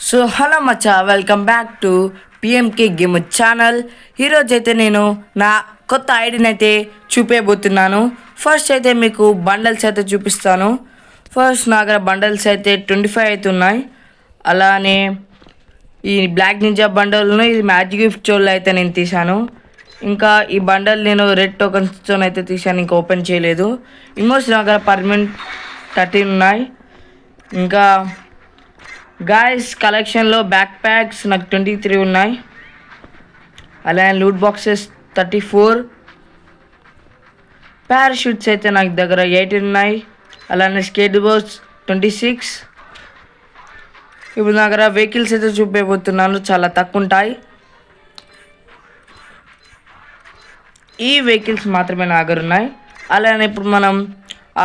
So hello Maccha, welcome back to PMK game channel. ఈరోజు అయితే నేను నా కొత్త ఐడిని అయితే చూపేయబోతున్నాను. ఫస్ట్ అయితే మీకు బండల్స్ అయితే చూపిస్తాను. ఫస్ట్ నా దగ్గర బండల్స్ అయితే 25 అయితే ఉన్నాయి. అలానే ఈ బ్లాక్ నింజా బండల్ను ఇది మ్యాజిక్ గిఫ్ట్ చోళ్ళు అయితే నేను తీశాను. ఇంకా ఈ బండల్ నేను రెడ్ టోకన్స్తో అయితే తీశాను, ఇంకా ఓపెన్ చేయలేదు. ఇమోస్ నా దగ్గర పర్మనెంట్ 13 ఉన్నాయి. ఇంకా గాయస్ కలెక్షన్లో బ్యాక్ ప్యాక్స్ నాకు 23 ఉన్నాయి. అలానే లూట్ బాక్సెస్ 34, పారాషూట్స్ అయితే నాకు దగ్గర 18 ఉన్నాయి. అలానే స్కేట్ బోర్డ్స్ 26. ఇప్పుడు నా దగ్గర వెహికల్స్ అయితే చూపించబోతున్నాను, చాలా తక్కువ ఉంటాయి. ఈ వెహికల్స్ మాత్రమే నా దగ్గర ఉన్నాయి. అలానే ఇప్పుడు మనం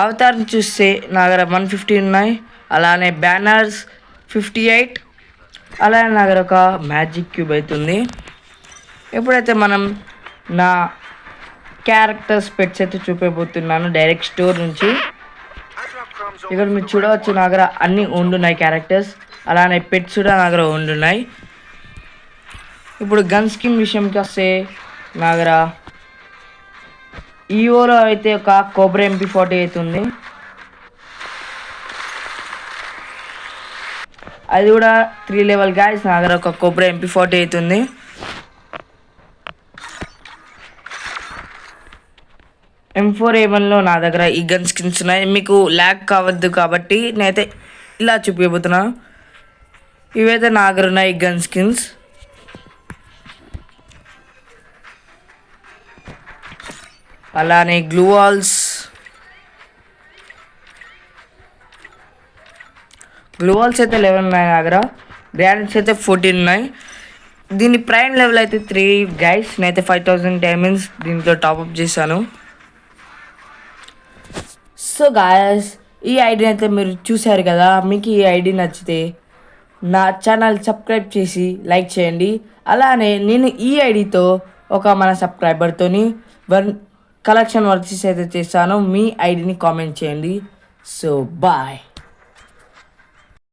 అవతారం చూస్తే నా దగ్గర 150 ఉన్నాయి. అలానే బ్యానర్స్ 58. అలానే నా దగ్గర ఒక మ్యాజిక్ క్యూబ్ అవుతుంది. ఎప్పుడైతే మనం నా క్యారెక్టర్స్ పెట్స్ అయితే చూపించబోతున్నాను డైరెక్ట్ స్టోర్ నుంచి. ఇక్కడ మీరు చూడవచ్చు నా దగ్గర అన్నీ ఉండున్నాయి క్యారెక్టర్స్. అలానే పెట్స్ కూడా నా దగ్గర ఉండున్నాయి. ఇప్పుడు గన్ స్కిన్ విషయంకి వస్తే నా దగ్గర ఈవోలో అయితే ఒక కోబ్రా MP40 అవుతుంది. అది కూడా 3 లెవెల్ గాయస్. నా దగ్గర ఒక కోబ్రా MP40 అవుతుంది. M4A1లో నా దగ్గర ఈ గన్ స్కిన్స్ ఉన్నాయి. మీకు ల్యాగ్ కావద్దు కాబట్టి నేనైతే ఇలా చూపించబోతున్నా. ఇవైతే నా దగ్గర ఉన్నాయి గన్ స్కిన్స్. అలానే గ్లూ వాల్స్ అయితే 11 ఉన్నాయి నా దగ్గర. గ్రానైట్స్ అయితే 14 ఉన్నాయి. దీని ప్రైమ్ లెవెల్ అయితే 3 గైస్. నేనైతే 5000 డైమండ్స్ దీంట్లో టాప్అప్ చేశాను. సో గాయస్, ఈ ఐడిని అయితే మీరు చూశారు కదా. మీకు ఈ ఐడి నచ్చితే నా ఛానల్ సబ్స్క్రైబ్ చేసి లైక్ చేయండి. అలానే నేను ఈ ఐడితో మన సబ్స్క్రైబర్తోని కలెక్షన్ వర్క్స్ అయితే చేస్తాను. మీ ఐడిని కామెంట్ చేయండి. So bye.